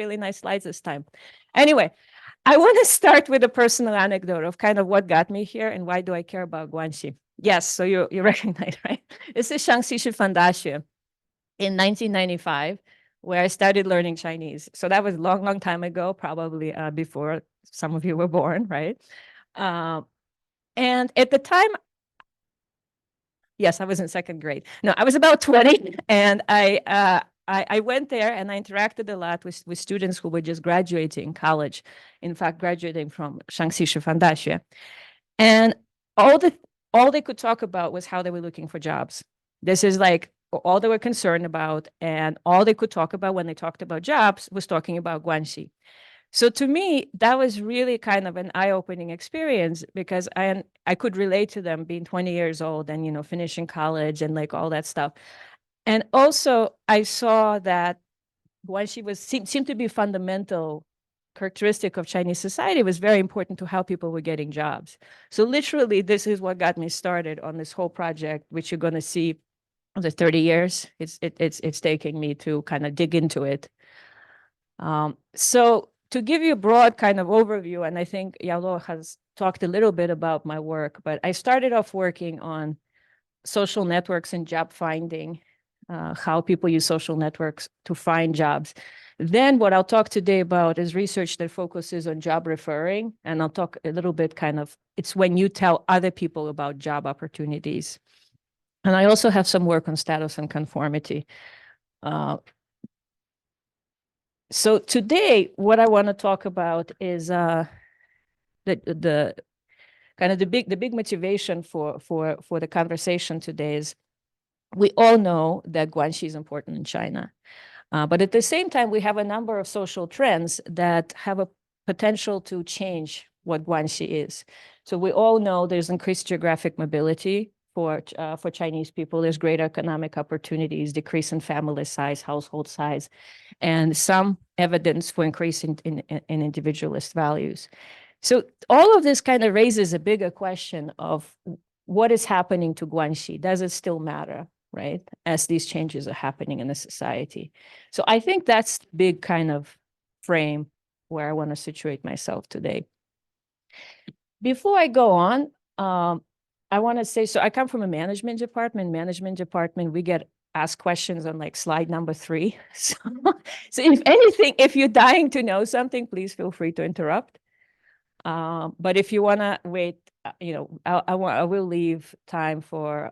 really nice slides this time. Anyway, I want to start with a personal anecdote of kind of what got me here and why do I care about Guanxi. Yes, so you recognize, right? This is Shaanxi Daxue in 1995, where I started learning Chinese. So that was a long, long time ago, probably before some of you were born, right? And at the time, yes, I was in second grade. No, I was about 20, and I went there and I interacted a lot with students who were just graduating college. In fact, graduating from Shaanxi Daxue. And all they could talk about was how they were looking for jobs. This is like all they were concerned about, and all they could talk about when they talked about jobs was talking about Guanxi. So to me, that was really kind of an eye-opening experience because I could relate to them being 20 years old and, you know, finishing college and like all that stuff. And also I saw that Guanxi seemed to be a fundamental characteristic of Chinese society. It was very important to how people were getting jobs. So literally, this is what got me started on this whole project, which you're going to see the 30 years. It's taking me to kind of dig into it. So to give you a broad kind of overview, and I think Yalo has talked a little bit about my work, but I started off working on social networks and job finding, how people use social networks to find jobs. Then what I'll talk today about is research that focuses on job referring, and I'll talk a little bit kind of, it's when you tell other people about job opportunities. And I also have some work on status and conformity. So today, what I want to talk about is the kind of the big motivation for the conversation today is we all know that Guanxi is important in China, but at the same time, we have a number of social trends that have a potential to change what Guanxi is. So we all know there's increased geographic mobility for Chinese people. There's greater economic opportunities, decrease in family size, household size, and some evidence for increase in individualist values. So all of this kind of raises a bigger question of what is happening to Guanxi? Does it still matter, right, as these changes are happening in the society? So I think that's the big kind of frame where I want to situate myself today. Before I go on, I want to say, so I come from a management department. We get asked questions on like slide number 3. So if anything, if you're dying to know something, please feel free to interrupt. But if you want to wait, you know, I will leave time for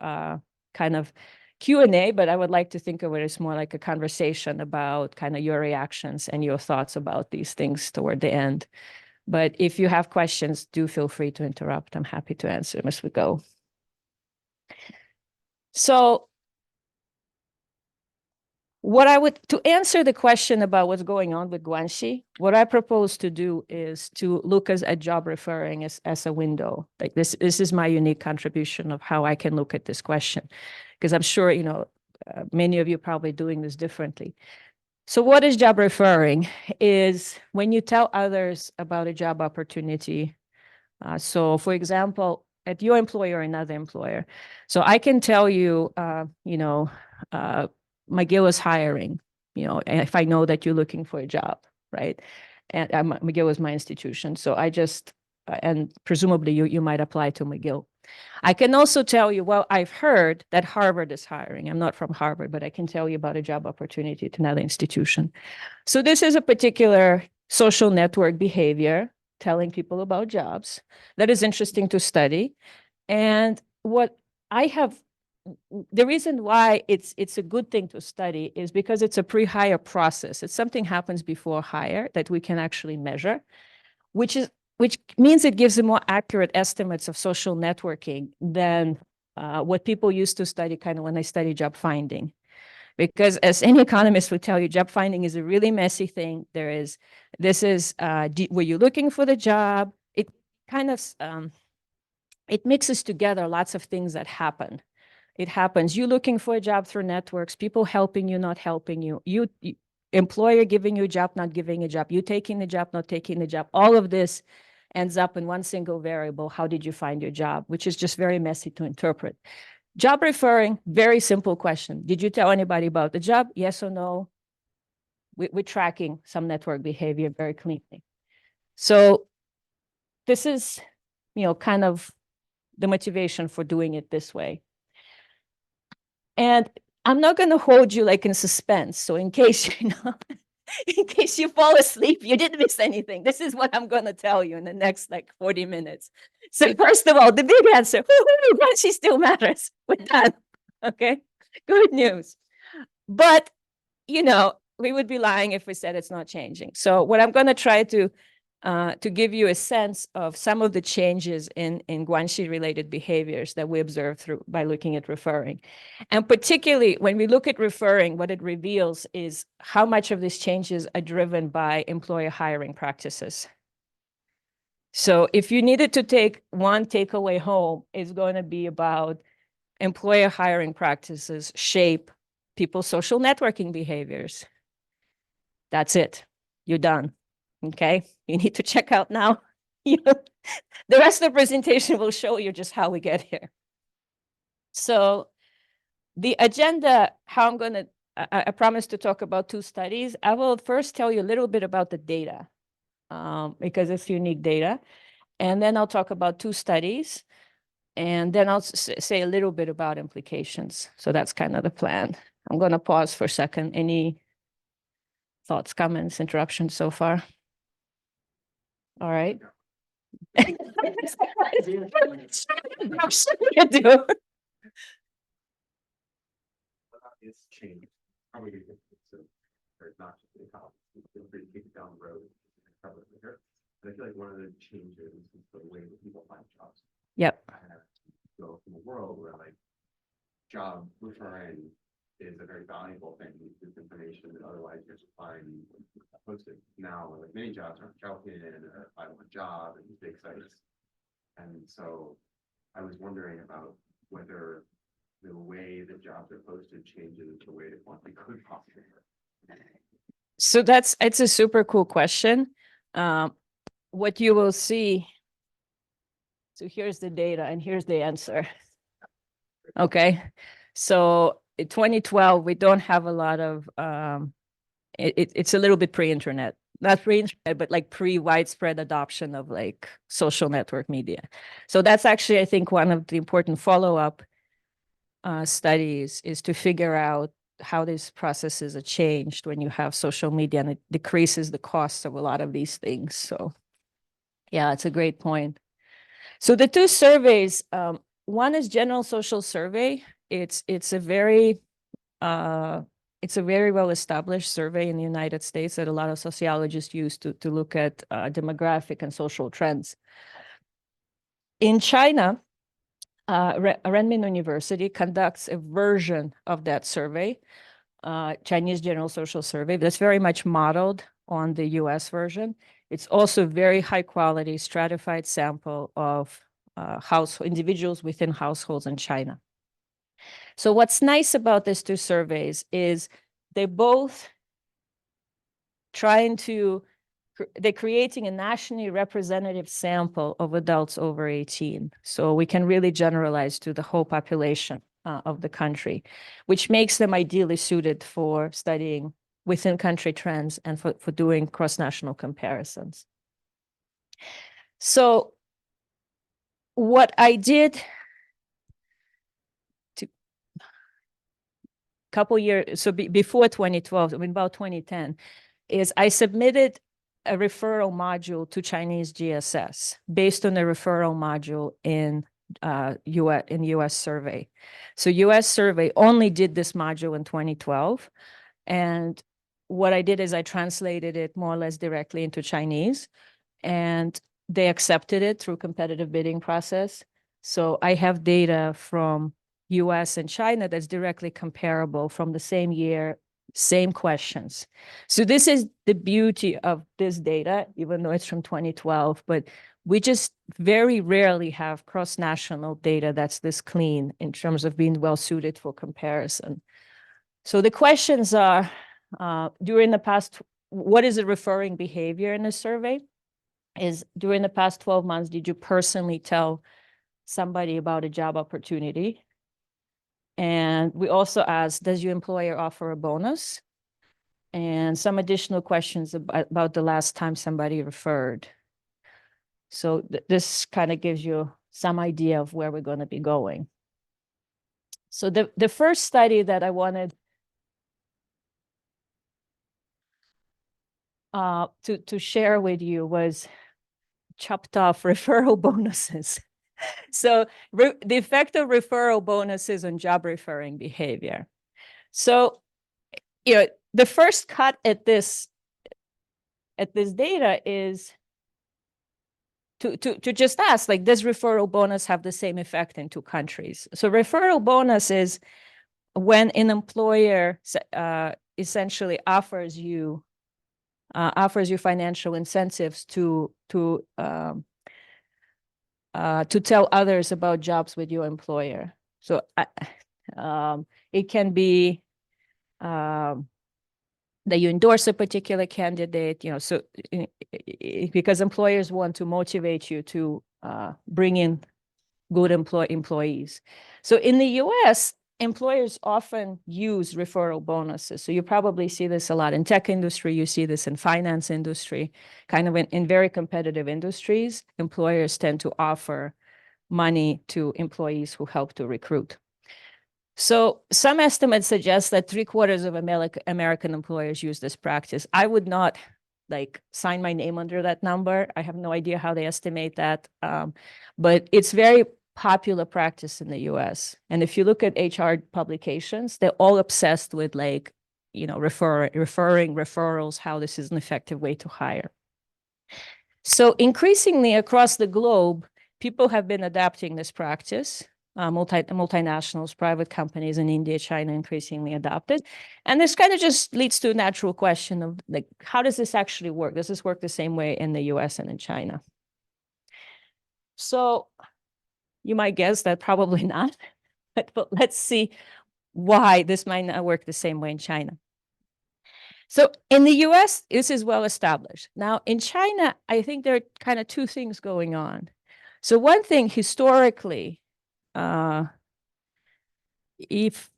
kind of Q&A, but I would like to think of it as more like a conversation about kind of your reactions and your thoughts about these things toward the end. But if you have questions, do feel free to interrupt. I'm happy to answer them as we go. So to answer the question about what's going on with Guanxi, what I propose to do is to look at job referring as a window. Like this is my unique contribution of how I can look at this question, because I'm sure, you know, many of you are probably doing this differently. So what is job referring? Is when you tell others about a job opportunity. So for example, at your employer or another employer. So I can tell you, you know, McGill is hiring, you know, and if I know that you're looking for a job, right? And McGill is my institution. So I just, and presumably you might apply to McGill. I can also tell you, well, I've heard that Harvard is hiring. I'm not from Harvard, but I can tell you about a job opportunity at another institution. So this is a particular social network behavior, telling people about jobs, that is interesting to study. And what I have, the reason why it's a good thing to study is because it's a pre-hire process. It's something happens before hire that we can actually measure, which means it gives a more accurate estimates of social networking than what people used to study kind of when they study job finding. Because as any economist would tell you, job finding is a really messy thing. Were you looking for the job? It kind of, it mixes together lots of things that happen. It happens, you looking for a job through networks, people helping you, not helping you, employer giving you a job, not giving a job, you taking the job, not taking the job. All of this ends up in one single variable. How did you find your job? Which is just very messy to interpret. Job referring, very simple question. Did you tell anybody about the job? Yes or no? we're tracking some network behavior very cleanly. So this is, kind of the motivation for doing it this way. And I'm not going to hold you like in suspense. So in case, in case you fall asleep, you didn't miss anything. This is what I'm going to tell you in the next like 40 minutes. So first of all, the big answer, Guanxi still matters. We're done. Okay, good news. But, we would be lying if we said it's not changing. So what I'm going to try to give you a sense of some of the changes in Guanxi-related behaviors that we observe by looking at referring. And particularly when we look at referring, what it reveals is how much of these changes are driven by employer hiring practices. So if you needed to take one takeaway home, it's going to be about employer hiring practices shape people's social networking behaviors. That's it. You're done. Okay, you need to check out now. The rest of the presentation will show you just how we get here. So the agenda, how I'm going to, I promise to talk about 2 studies. I will first tell you a little bit about the data because it's unique data. And then I'll talk about 2 studies. And then I'll say a little bit about implications. So that's kind of the plan. I'm going to pause for a second. Any thoughts, comments, interruptions so far? All right. You do. It's changed. Probably not just in college. Feel free to kick it down the road and cover it later. But I feel like one of the changes is the way that people find jobs. Yep. Go from a world where like job referring is a very valuable thing. It's information that otherwise you're supplying posted. Now, like many jobs aren't calculated or I want a job and these big sites. And so I was wondering about whether the way that jobs are posted changes the way that one could possibly work. So it's a super cool question. What you will see, so here's the data and here's the answer. Okay, so in 2012, we don't have a lot of, it's a little bit pre-internet, not pre-internet, but like pre-widespread adoption of like social network media. So that's actually, I think, one of the important follow-up studies is to figure out how these processes are changed when you have social media, and it decreases the cost of a lot of these things. So yeah, it's a great point. So the 2 surveys, one is general social survey. It's a very well-established survey in the United States that a lot of sociologists use to look at demographic and social trends. In China, Renmin University conducts a version of that survey, Chinese General Social Survey, that's very much modeled on the US version. It's also very high quality stratified sample of individuals within households in China. So what's nice about these 2 surveys is they're both they're creating a nationally representative sample of adults over 18. So we can really generalize to the whole population of the country, which makes them ideally suited for studying within country trends and for doing cross-national comparisons. So what I did couple years, so before 2012, I mean, about 2010, is I submitted a referral module to Chinese GSS based on the referral module in US survey. So US survey only did this module in 2012. And what I did is I translated it more or less directly into Chinese, and they accepted it through competitive bidding process. So I have data from US and China that's directly comparable from the same year, same questions. So this is the beauty of this data, even though it's from 2012, but we just very rarely have cross-national data that's this clean in terms of being well suited for comparison. So the questions are, what is the referring behavior in the survey? Is during the past 12 months, did you personally tell somebody about a job opportunity? And we also asked, does your employer offer a bonus? and some additional questions about the last time somebody referred. So this kind of gives you some idea of where we're going to be going. So the first study that I wanted to share with you was chopped off referral bonuses. So the effect of referral bonuses on job referring behavior. So, the first cut at this data is to just ask, like, does referral bonus have the same effect in two countries? So referral bonus is when an employer essentially offers you financial incentives to tell others about jobs with your employer. So it can be that you endorse a particular candidate, so because employers want to motivate you to bring in good employees. So in the US, employers often use referral bonuses. So you probably see this a lot in tech industry, you see this in finance industry, kind of in very competitive industries, employers tend to offer money to employees who help to recruit. So some estimates suggest that 3/4 of American employers use this practice. I would not sign my name under that number. I have no idea how they estimate that, but it's very popular practice in the US. And if you look at HR publications, they're all obsessed with referring referrals, how this is an effective way to hire. So increasingly across the globe, people have been adapting this practice. Multinationals, private companies in India, China increasingly adopted. And this kind of just leads to a natural question of how does this actually work? Does this work the same way in the US and in China? So you might guess that probably not, but let's see why this might not work the same way in China. So in the US, this is well established. Now in China, I think there are kind of two things going on. So one thing historically, if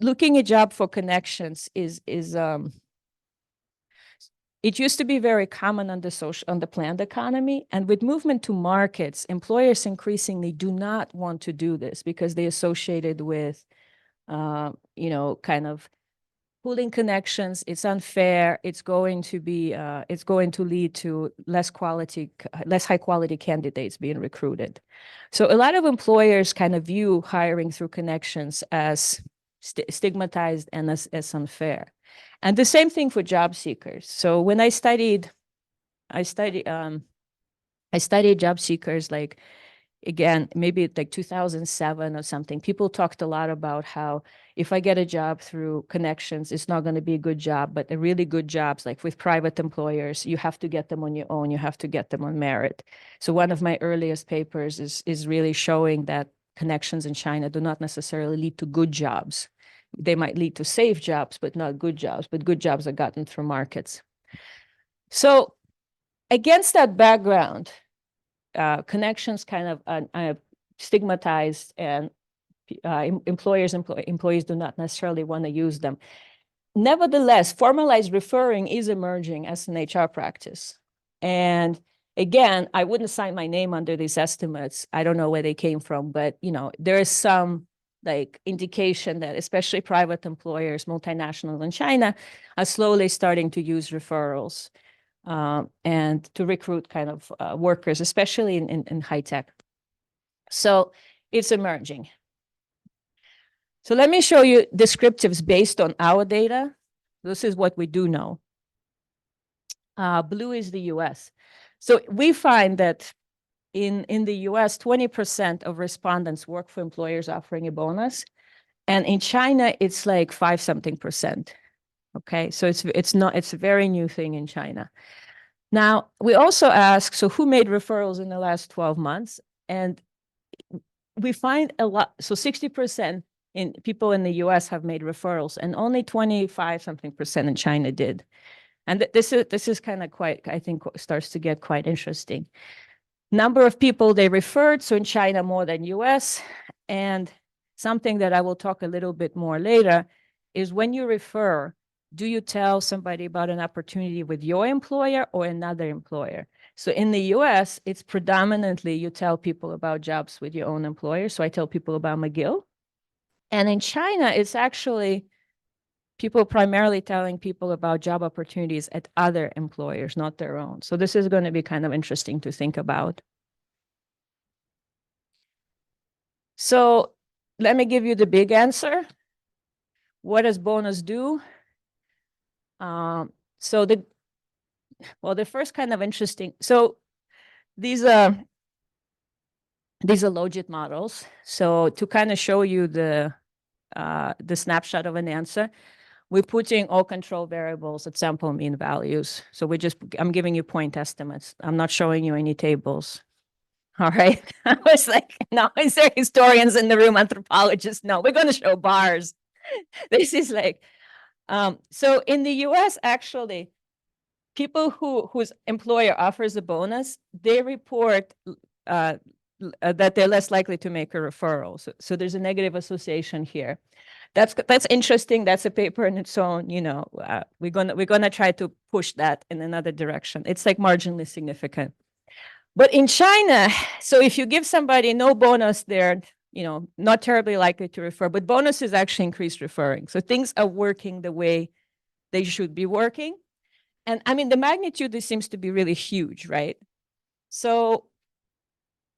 looking at job for connections is it used to be very common on the planned economy, and with movement to markets, employers increasingly do not want to do this because they associate it with kind of pooling connections. It's unfair. It's going to lead to less high quality candidates being recruited. So a lot of employers kind of view hiring through connections as stigmatized and as unfair. And the same thing for job seekers. So when I studied job seekers, again, maybe 2007 or something, people talked a lot about how if I get a job through connections, it's not going to be a good job, but the really good jobs, like with private employers, you have to get them on your own, you have to get them on merit. So one of my earliest papers is really showing that connections in China do not necessarily lead to good jobs. They might lead to safe jobs, but not good jobs, but good jobs are gotten through markets. So against that background, connections kind of stigmatized, and employees do not necessarily want to use them. Nevertheless, formalized referring is emerging as an HR practice. And again, I wouldn't sign my name under these estimates. I don't know where they came from, but there is some indication that especially private employers, multinationals in China, are slowly starting to use referrals and to recruit kind of workers, especially in high tech. So it's emerging. So let me show you descriptives based on our data. This is what we do know. Blue is the US. So we find that in the US, 20% of respondents work for employers offering a bonus. And in China, it's 5-something%. Okay, so it's a very new thing in China. Now, we also ask, so who made referrals in the last 12 months? And we find a lot, so 60% in people in the US have made referrals, and only 25-something% in China did. And this is kind of quite, I think, starts to get quite interesting. Number of people they referred, so in China more than US. And something that I will talk a little bit more later is when you refer, do you tell somebody about an opportunity with your employer or another employer? So in the US, it's predominantly you tell people about jobs with your own employer. So I tell people about McGill. And in China, it's actually people primarily telling people about job opportunities at other employers, not their own. So this is going to be kind of interesting to think about. So let me give you the big answer. What does bonus do? So the first kind of interesting. So these are logit models. So to kind of show you the snapshot of an answer, we're putting all control variables at sample mean values. So I'm giving you point estimates. I'm not showing you any tables. All right. I was like, no, is there historians in the room, anthropologists? No, we're going to show bars. This is like, so in the US, actually, people whose employer offers a bonus, they report that they're less likely to make a referral. So there's a negative association here. That's interesting. That's a paper in its own. We're gonna try to push that in another direction. It's like marginally significant. But in China, so if you give somebody no bonus, they're not terribly likely to refer. But bonuses actually increase referring. So things are working the way they should be working. And I mean, the magnitude, this seems to be really huge, right? So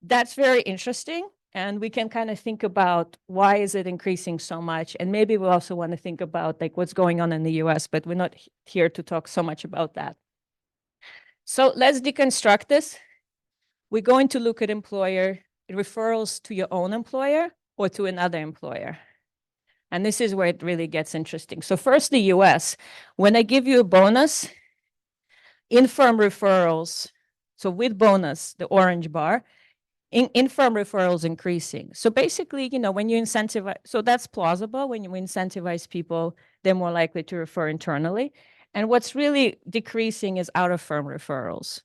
that's very interesting. And we can kind of think about why is it increasing so much? And maybe we also want to think about like what's going on in the US, but we're not here to talk so much about that. So let's deconstruct this. We're going to look at employer referrals to your own employer or to another employer. And this is where it really gets interesting. So first, the US, when I give you a bonus, in-firm referrals, so with bonus, the orange bar, in-firm referrals increasing. So basically, when you incentivize, so that's plausible. When you incentivize people, they're more likely to refer internally. And what's really decreasing is out-of-firm referrals.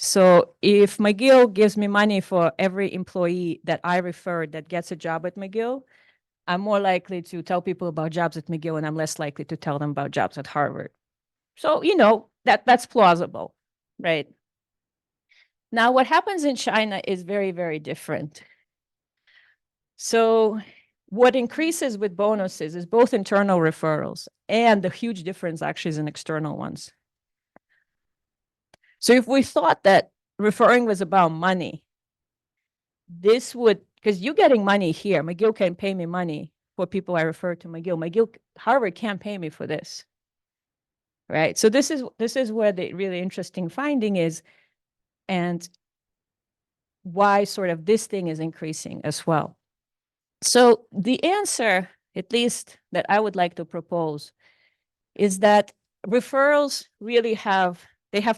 So if McGill gives me money for every employee that I refer that gets a job at McGill, I'm more likely to tell people about jobs at McGill, and I'm less likely to tell them about jobs at Harvard. So, that's plausible, right? Now, what happens in China is very, very different. So what increases with bonuses is both internal referrals, and the huge difference actually is in external ones. So if we thought that referring was about money, this would, because you're getting money here, McGill can pay me money for people I refer to McGill. Harvard can't pay me for this, right? So this is where the really interesting finding is, and why sort of this thing is increasing as well. So the answer, at least that I would like to propose, is that referrals really have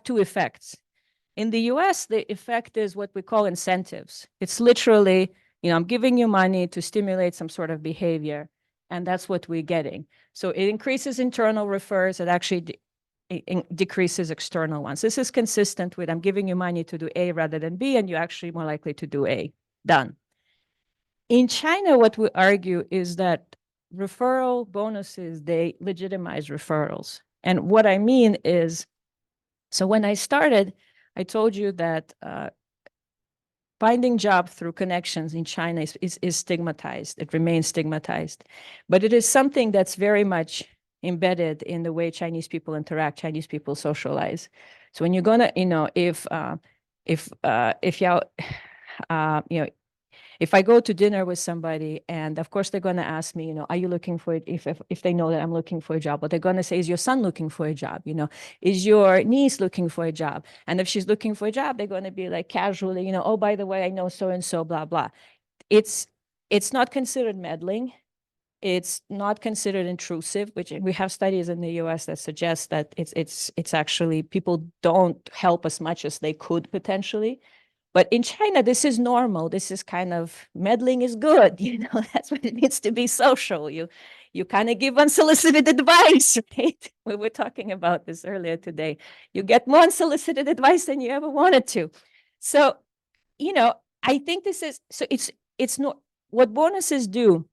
two effects. In the US, the effect is what we call incentives. It's literally, I'm giving you money to stimulate some sort of behavior, and that's what we're getting. So it increases internal refers, it actually decreases external ones. This is consistent with I'm giving you money to do A rather than B, and you're actually more likely to do A. Done. In China, what we argue is that referral bonuses, they legitimize referrals. And what I mean is, so when I started, I told you that finding job through connections in China is stigmatized. It remains stigmatized. But it is something that's very much embedded in the way Chinese people interact, Chinese people socialize. So when you're gonna, if I go to dinner with somebody, and of course they're going to ask me, are you looking for it? If they know that I'm looking for a job, but they're going to say, is your son looking for a job? Is your niece looking for a job? And if she's looking for a job, they're going to be like casually, oh, by the way, I know so-and-so, blah, blah. It's not considered meddling. It's not considered intrusive, which we have studies in the US that suggest that it's actually, people don't help as much as they could potentially. But in China, this is normal. This is kind of, meddling is good. That's what it means to be social. You kind of give unsolicited advice, right? We were talking about this earlier today. You get more unsolicited advice than you ever wanted to. So, I think this is, so it's not what bonuses do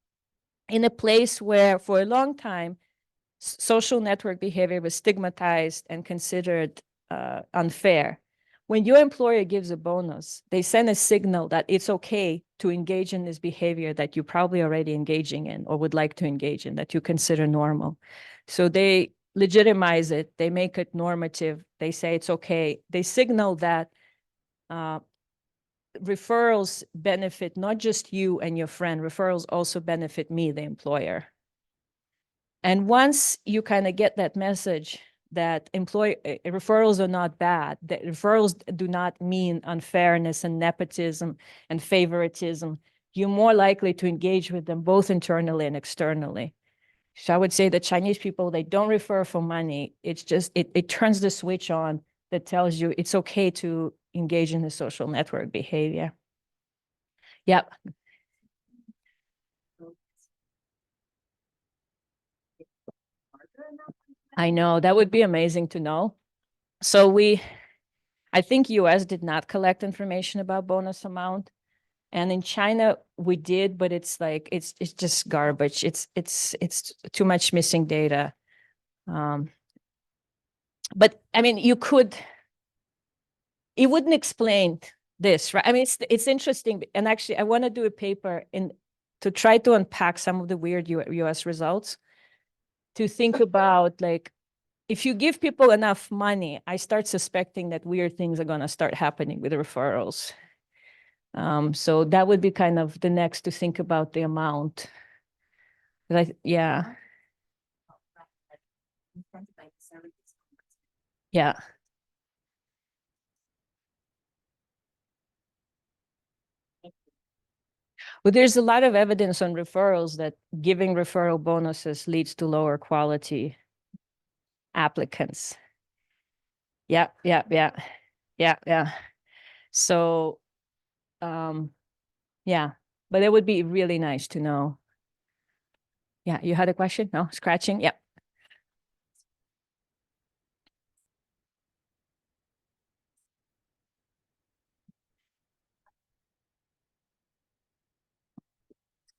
in a place where for a long time, social network behavior was stigmatized and considered unfair. When your employer gives a bonus, they send a signal that it's okay to engage in this behavior that you're probably already engaging in or would like to engage in, that you consider normal. So they legitimize it, they make it normative, they say it's okay. They signal that referrals benefit not just you and your friend, referrals also benefit me, the employer. And once you kind of get that message that referrals are not bad, that referrals do not mean unfairness and nepotism and favoritism, you're more likely to engage with them both internally and externally. So I would say the Chinese people, they don't refer for money. It's just, it turns the switch on that tells you it's okay to engage in the social network behavior. Yep. I know, that would be amazing to know. So I think US did not collect information about bonus amount. And in China, we did, but it's like, it's just garbage. It's too much missing data. But I mean, it wouldn't explain this, right? I mean, it's interesting. And actually, I want to do a paper to try to unpack some of the weird US results, to think about, like, if you give people enough money, I start suspecting that weird things are going to start happening with referrals. So that would be kind of the next to think about the amount. Yeah. Yeah. But there's a lot of evidence on referrals that giving referral bonuses leads to lower quality applicants. Yeah, yeah, yeah, yeah, yeah. So, yeah, but it would be really nice to know. Yeah, you had a question? No, scratching? Yeah.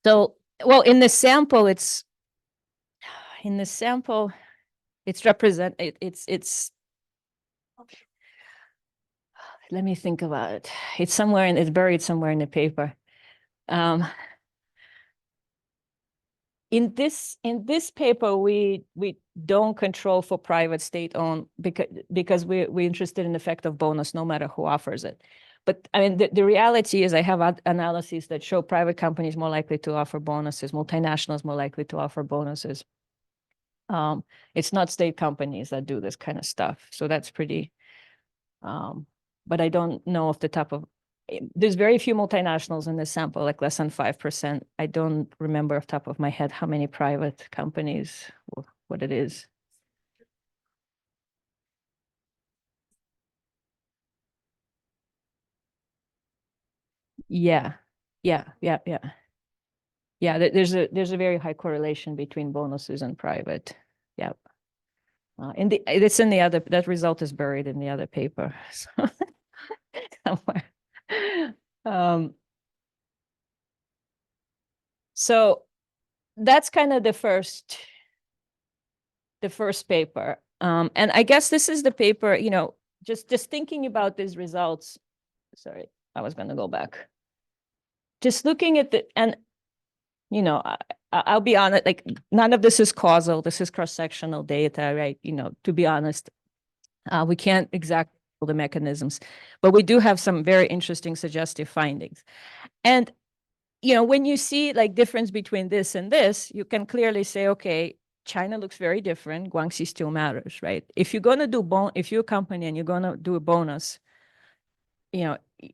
So, well, in the sample, it's let me think about it. It's buried somewhere in the paper. In this paper, we don't control for private state-owned because we're interested in the effect of bonus no matter who offers it. But I mean, the reality is I have analyses that show private companies more likely to offer bonuses, multinationals more likely to offer bonuses. It's not state companies that do this kind of stuff. So that's pretty, but I don't know off the top of, there's very few multinationals in this sample, like less than 5%. I don't remember off the top of my head how many private companies, what it is. Yeah, yeah, yeah, yeah. Yeah, there's a very high correlation between bonuses and private. Yeah. It's in the other, that result is buried in the other paper. Somewhere. So that's kind of the first paper. And I guess this is the paper, just thinking about these results. Sorry, I was going to go back. Just looking at and I'll be honest, like, none of this is causal. This is cross-sectional data, right? To be honest, we can't exactly know the mechanisms, but we do have some very interesting suggestive findings. And, when you see like difference between this and this, you can clearly say, okay, China looks very different. Guanxi still matters, right? If you're going to do if you're a company and you're going to do a bonus,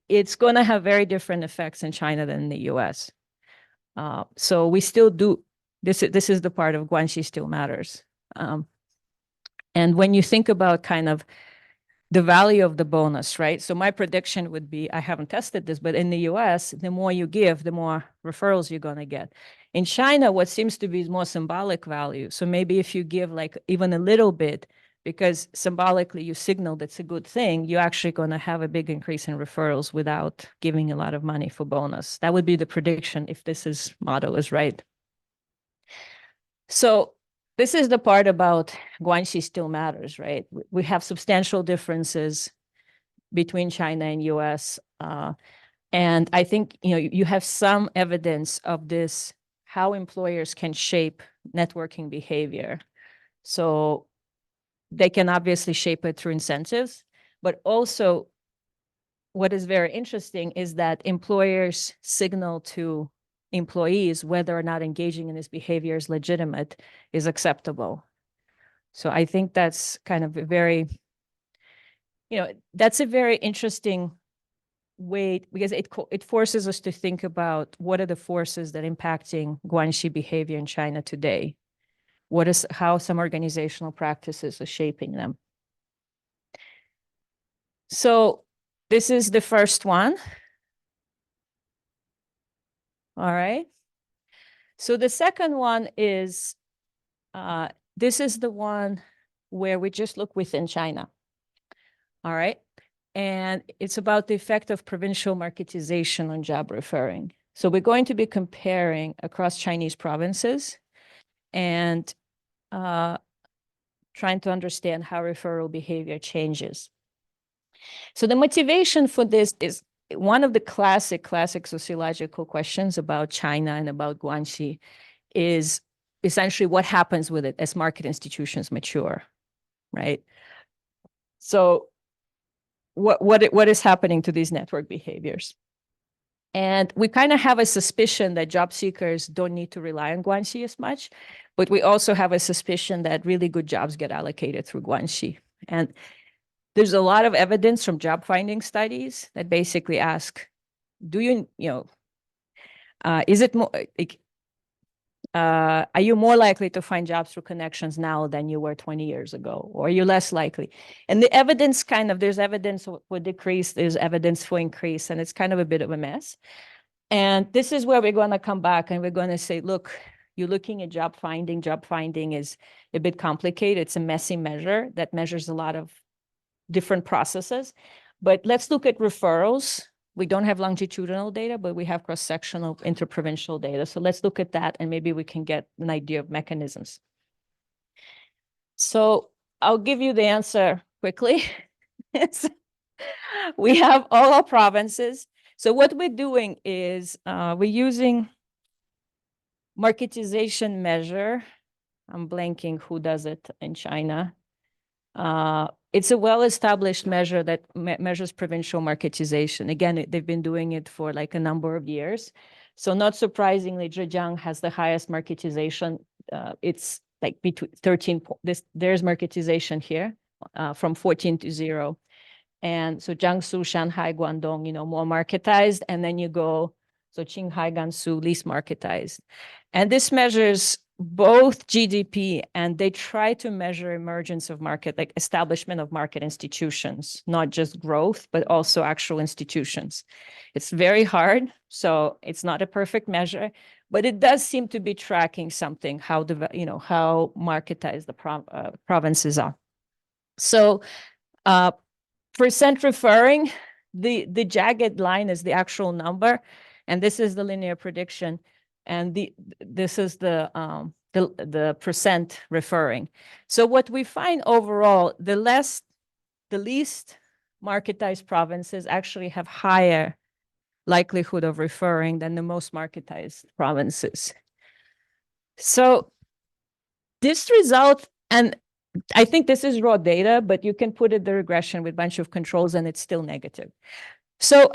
it's going to have very different effects in China than in the US. So we still do, this is the part of Guanxi still matters. And when you think about kind of the value of the bonus, right? So my prediction would be, I haven't tested this, but in the US, the more you give, the more referrals you're going to get. In China, what seems to be more symbolic value. So maybe if you give like even a little bit, because symbolically you signal that's a good thing, you're actually going to have a big increase in referrals without giving a lot of money for bonus. That would be the prediction if this model is right. So this is the part about Guanxi still matters, right? We have substantial differences between China and US. And I think, you have some evidence of this, how employers can shape networking behavior. So they can obviously shape it through incentives, but also what is very interesting is that employers signal to employees whether or not engaging in this behavior is legitimate, is acceptable. So I think that's kind of a very, that's a very interesting way, because it forces us to think about what are the forces that are impacting Guanxi behavior in China today. How some organizational practices are shaping them. So this is the first one. All right. So the second one is, this is the one where we just look within China. All right. And it's about the effect of provincial marketization on job referring. So we're going to be comparing across Chinese provinces and trying to understand how referral behavior changes. So the motivation for this is one of the classic sociological questions about China and about Guanxi is essentially what happens with it as market institutions mature, right? So what is happening to these network behaviors? And we kind of have a suspicion that job seekers don't need to rely on Guanxi as much, but we also have a suspicion that really good jobs get allocated through Guanxi. And there's a lot of evidence from job finding studies that basically ask, is it more, are you more likely to find jobs through connections now than you were 20 years ago? Or are you less likely? And the evidence there's evidence for decrease, there's evidence for increase, and it's kind of a bit of a mess. And this is where we're going to come back and we're going to say, look, you're looking at job finding. Job finding is a bit complicated. It's a messy measure that measures a lot of different processes. But let's look at referrals. We don't have longitudinal data, but we have cross-sectional interprovincial data. So let's look at that and maybe we can get an idea of mechanisms. So I'll give you the answer quickly. We have all our provinces. So what we're doing is we're using marketization measure. I'm blanking who does it in China. It's a well-established measure that measures provincial marketization. Again, they've been doing it for like a number of years. So not surprisingly, Zhejiang has the highest marketization. It's like between 13, there's marketization here from 14 to 0. And so Jiangsu, Shanghai, Guangdong, more marketized. And then you go, so Qinghai, Gansu, least marketized. And this measures both GDP, and they try to measure emergence of market, like establishment of market institutions, not just growth, but also actual institutions. It's very hard, so it's not a perfect measure, but it does seem to be tracking something, how marketized the provinces are. So percent referring, the jagged line is the actual number, and this is the linear prediction. And this is the percent referring. So what we find overall, the least marketized provinces actually have higher likelihood of referring than the most marketized provinces. So this result, and I think this is raw data, but you can put it the regression with a bunch of controls and it's still negative. So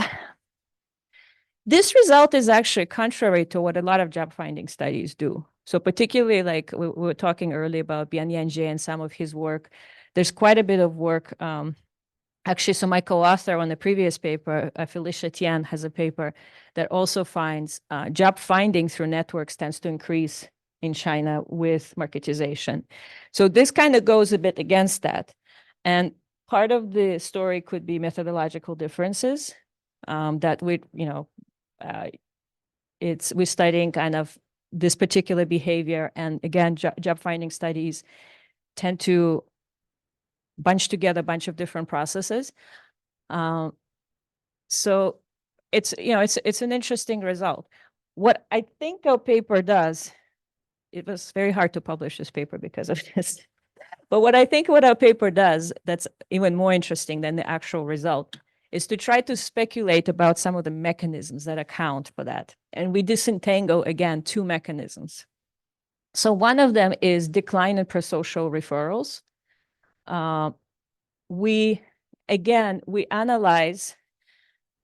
this result is actually contrary to what a lot of job finding studies do. So particularly like we were talking earlier about Bian Yanjie and some of his work, there's quite a bit of work. Actually, so my co-author on the previous paper, Felicia Tian, has a paper that also finds job finding through networks tends to increase in China with marketization. So this kind of goes a bit against that. And part of the story could be methodological differences that we're studying kind of this particular behavior. And again, job finding studies tend to bunch together a bunch of different processes. So it's an interesting result. What I think our paper does it was very hard to publish this paper because of this. But what I think what our paper does that's even more interesting than the actual result is to try to speculate about some of the mechanisms that account for that. And we disentangle, again, two mechanisms. So one of them is decline in prosocial referrals. We analyze,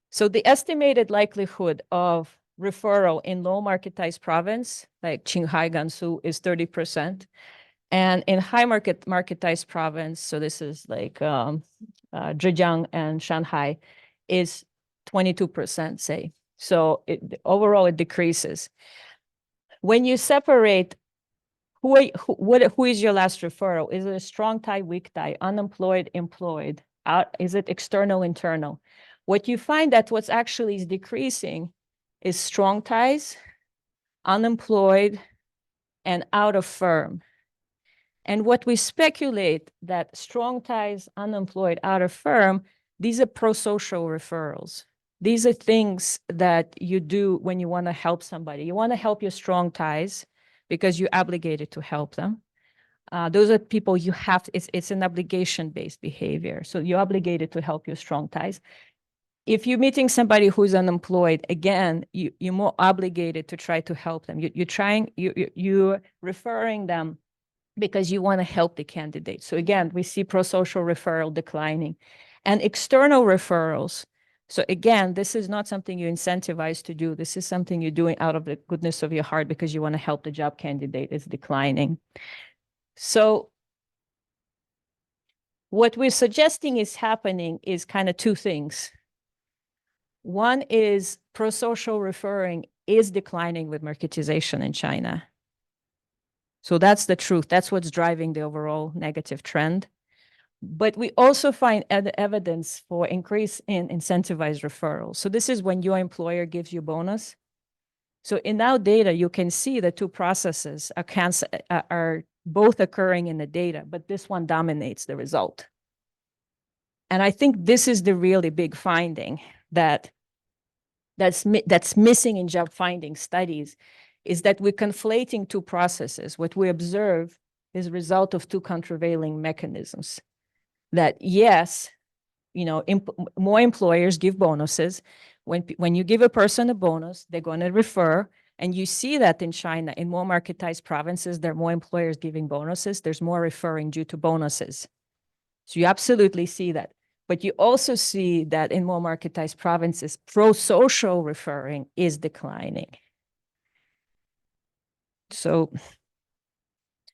so the estimated likelihood of referral in low marketized province, like Qinghai, Gansu, is 30%. And in high marketized province, so this is like Zhejiang and Shanghai, is 22%, say. So overall, it decreases. When you separate who is your last referral? Is it a strong tie, weak tie, unemployed, employed? Is it external, internal? What you find that what's actually is decreasing is strong ties, unemployed, and out of firm. And what we speculate that strong ties, unemployed, out of firm, these are prosocial referrals. These are things that you do when you want to help somebody. You want to help your strong ties because you're obligated to help them. Those are people you have to, it's an obligation-based behavior. So you're obligated to help your strong ties. If you're meeting somebody who's unemployed, again, you're more obligated to try to help them. You're referring them because you want to help the candidate. So again, we see prosocial referral declining. And external referrals. So again, this is not something you incentivize to do. This is something you're doing out of the goodness of your heart because you want to help the job candidate. It's declining. So what we're suggesting is happening is kind of two things. One is prosocial referring is declining with marketization in China. So that's the truth. That's what's driving the overall negative trend. But we also find evidence for increase in incentivized referrals. So this is when your employer gives you bonus. So in our data, you can see the two processes are both occurring in the data, but this one dominates the result. And I think this is the really big finding that's missing in job finding studies, is that we're conflating two processes. What we observe is a result of two countervailing mechanisms. That yes, more employers give bonuses. When you give a person a bonus, they're going to refer. And you see that in China, in more marketized provinces, there are more employers giving bonuses. There's more referring due to bonuses. So you absolutely see that. But you also see that in more marketized provinces, prosocial referring is declining. So,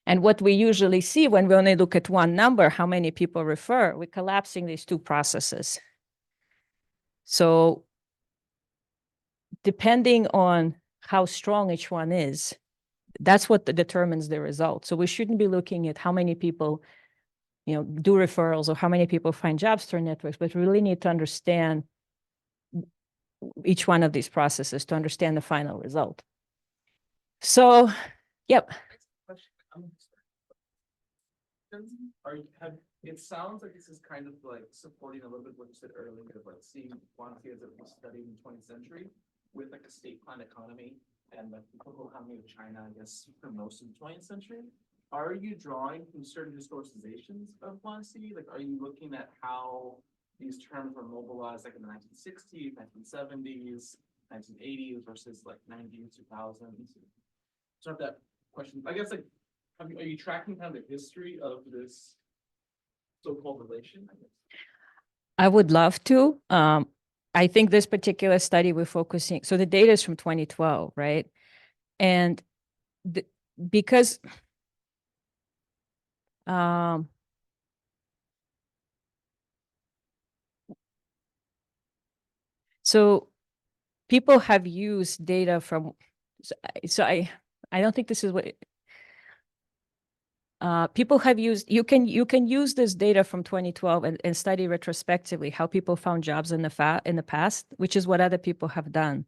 and what we usually see when we only look at one number, how many people refer, we're collapsing these two processes. So depending on how strong each one is, that's what determines the result. So we shouldn't be looking at how many people, do referrals or how many people find jobs through networks, but we really need to understand each one of these processes to understand the final result. So, yep. It sounds like this is kind of like supporting a little bit what you said earlier, of like seeing Guanxi as it was studied in the 20th century with like a state plan economy and the political economy of China, I guess, for most of the 20th century. Are you drawing from certain historicizations of Guanxi? Like, are you looking at how these terms were mobilized like in the 1960s, 1970s, 1980s versus like 90s, 2000s? Sort of that question. I guess like, are you tracking kind of the history of this so-called relation, I guess? I would love to. I think this particular study we're focusing, so the data is from 2012, right? And because so people have used data from, so I don't think this is what people have used. You can use this data from 2012 and study retrospectively how people found jobs in the past, which is what other people have done.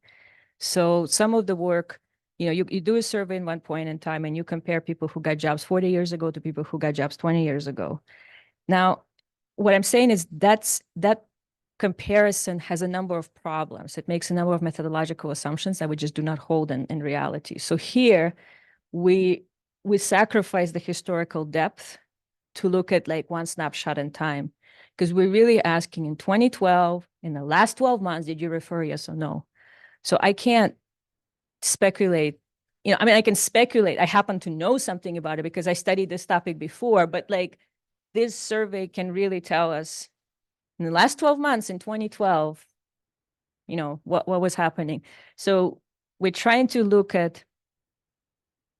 So some of the work, you do a survey in one point in time and you compare people who got jobs 40 years ago to people who got jobs 20 years ago. Now, what I'm saying is that comparison has a number of problems. It makes a number of methodological assumptions that we just do not hold in reality. So here, we we sacrifice the historical depth to look at like one snapshot in time, because we're really asking in 2012, in the last 12 months, did you refer yes or no? So I can't speculate. I mean, I can speculate. I happen to know something about it because I studied this topic before, but like this survey can really tell us in the last 12 months in 2012, what was happening. So we're trying to look at,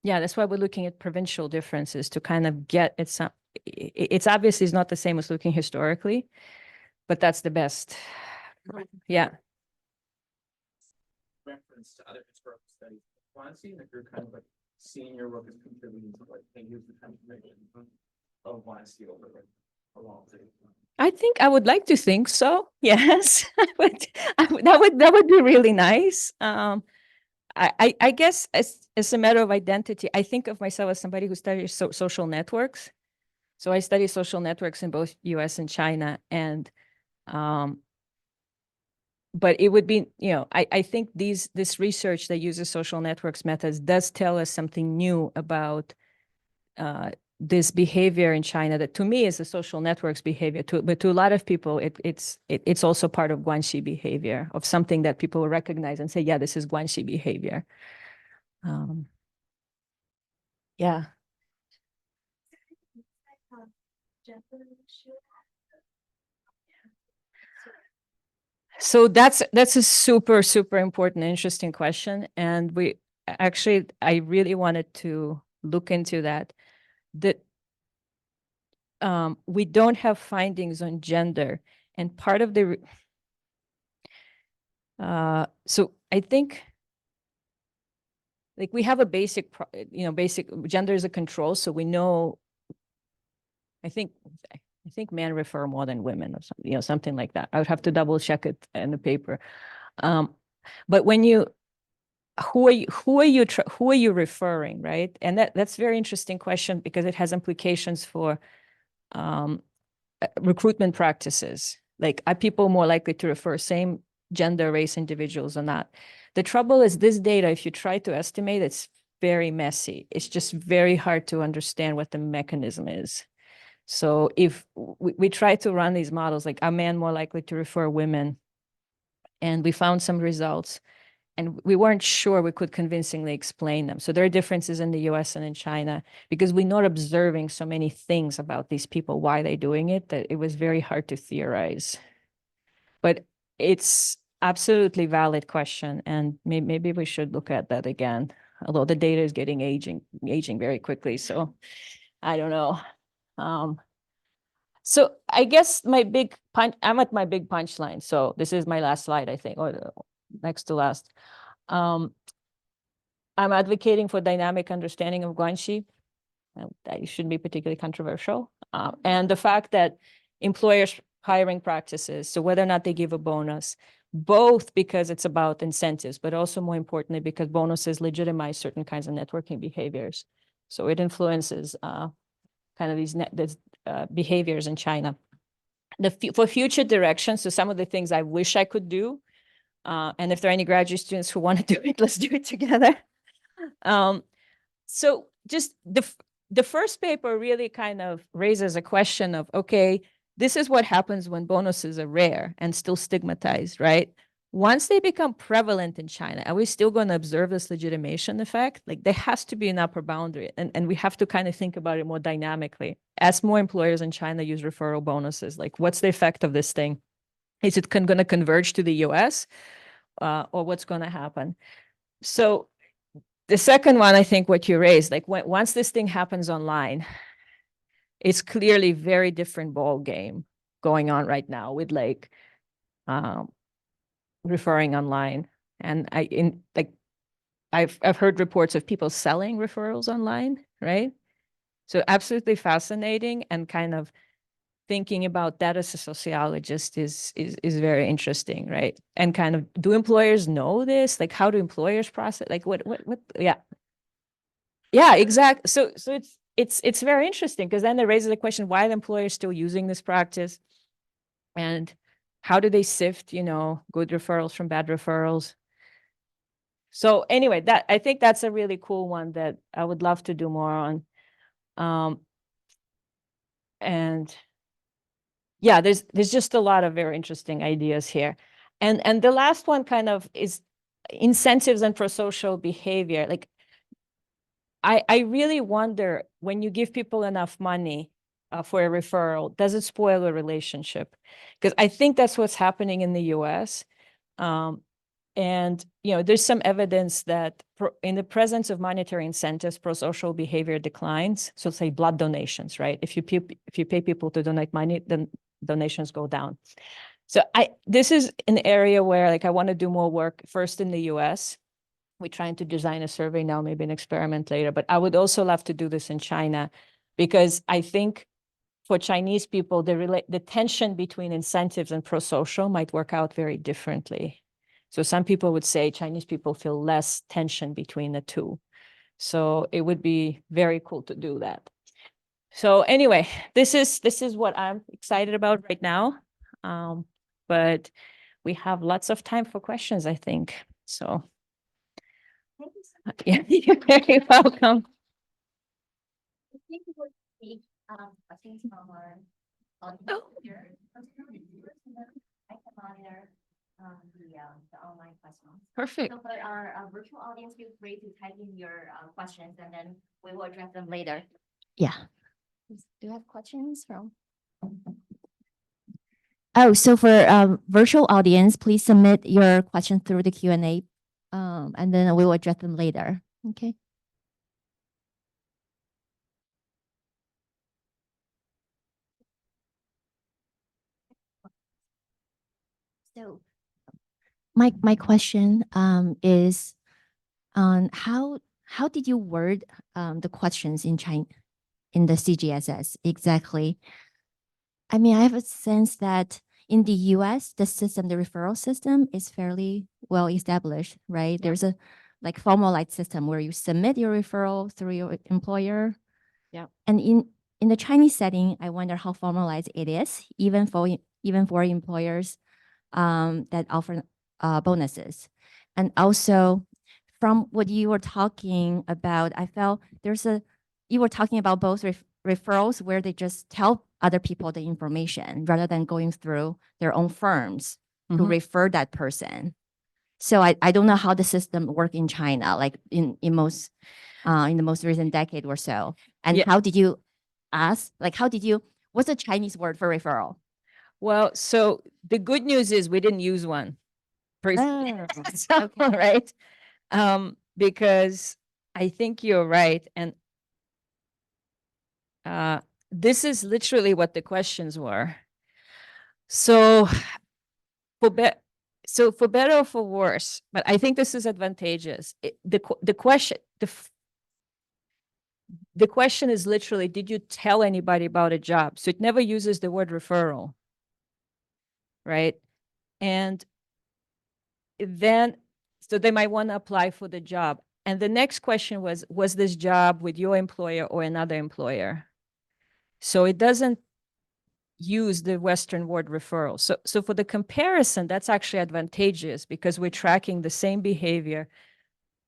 that's why we're looking at provincial differences to kind of get it's obviously not the same as looking historically, but that's the best. Yeah. Reference to other historical studies. Guanxi, like you're kind of like seeing your work as contributing to like, hey, here's the transformation of Guanxi over like a long time. I think I would like to think so. Yes, that would be really nice. I guess as a matter of identity, I think of myself as somebody who studies social networks. So I study social networks in both US and China. And but it would be, I think this research that uses social networks methods does tell us something new about this behavior in China that to me is a social networks behavior, but to a lot of people, it's also part of Guanxi behavior, of something that people will recognize and say, yeah, this is Guanxi behavior. Yeah. So that's a super, super important, interesting question. And I really wanted to look into that. We don't have findings on gender. And part of the, so I think, like we have a basic gender is a control. So we know, I think men refer more than women or something, something like that. I would have to double check it in the paper. But when who are you referring, right? And that's a very interesting question because it has implications for recruitment practices. Like, are people more likely to refer same gender, race individuals or not? The trouble is this data, if you try to estimate, it's very messy. It's just very hard to understand what the mechanism is. So if we try to run these models, like, are men more likely to refer women? And we found some results, and we weren't sure we could convincingly explain them. So there are differences in the US and in China because we're not observing so many things about these people, why they're doing it, that it was very hard to theorize. But it's absolutely valid question, and maybe we should look at that again, although the data is getting aging very quickly. So I don't know. So I guess I'm at my big punchline. So this is my last slide, I think, or next to last. I'm advocating for dynamic understanding of Guanxi. That shouldn't be particularly controversial. And the fact that employers' hiring practices, so whether or not they give a bonus, both because it's about incentives, but also more importantly, because bonuses legitimize certain kinds of networking behaviors. So it influences kind of these behaviors in China. For future directions, so some of the things I wish I could do, and if there are any graduate students who want to do it, let's do it together. So just the first paper really kind of raises a question of, okay, this is what happens when bonuses are rare and still stigmatized, right? Once they become prevalent in China, are we still going to observe this legitimation effect? Like, there has to be an upper boundary, and we have to kind of think about it more dynamically. As more employers in China use referral bonuses, like, what's the effect of this thing? Is it going to converge to the US, or what's going to happen? So the second one, I think what you raised, like, once this thing happens online, it's clearly very different ball game going on right now with like referring online. And I've heard reports of people selling referrals online, right? So absolutely fascinating, and kind of thinking about that as a sociologist is very interesting, right? And kind of, do employers know this? Like, how do employers process? Like, what? Yeah, exactly. So it's very interesting, because then it raises the question, why are the employers still using this practice? And how do they sift, good referrals from bad referrals? So anyway, I think that's a really cool one that I would love to do more on. And yeah, there's just a lot of very interesting ideas here. And the last one kind of is incentives and prosocial behavior. Like I really wonder, when you give people enough money for a referral, does it spoil a relationship? Because I think that's what's happening in the US. And there's some evidence that in the presence of monetary incentives, prosocial behavior declines. So say blood donations, right? If you pay people to donate money, then donations go down. So this is an area where like I want to do more work first in the US. We're trying to design a survey now, maybe an experiment later, but I would also love to do this in China, because I think for Chinese people, the tension between incentives and prosocial might work out very differently. So some people would say Chinese people feel less tension between the two. So it would be very cool to do that. So anyway, this is what I'm excited about right now. But we have lots of time for questions, I think. So Thank you so much. yeah, you're very welcome. I think we will take questions from our audience Oh. here. And then I can monitor the online questions. Perfect. So for our virtual audience, feel free to type in your questions and then we will address them later. Yeah. Do you have questions from? Oh, so for virtual audience, please submit your questions through the Q&A, and then we will address them later. Okay. So my question is on how did you word the questions in China in the CGSS exactly? I mean, I have a sense that in the US, the referral system is fairly well established, right? There's a like formalized system where you submit your referral through your employer. Yeah. And in the Chinese setting, I wonder how formalized it is, even for employers that offer bonuses. And also from what you were talking about, I felt you were talking about both referrals where they just tell other people the information rather than going through their own firms to refer that person. So I don't know how the system work in China, like in the most recent decade or so. And how did you ask, like, what's the Chinese word for referral? Well, so the good news is we didn't use one. Oh, So, right? Because I think you're right. And this is literally what the questions were. So for better or for worse, but I think this is advantageous. The question is literally, did you tell anybody about a job? So it never uses the word referral, right? And then, so they might want to apply for the job. And the next question was this job with your employer or another employer? So it doesn't use the Western word referral. So for the comparison, that's actually advantageous because we're tracking the same behavior,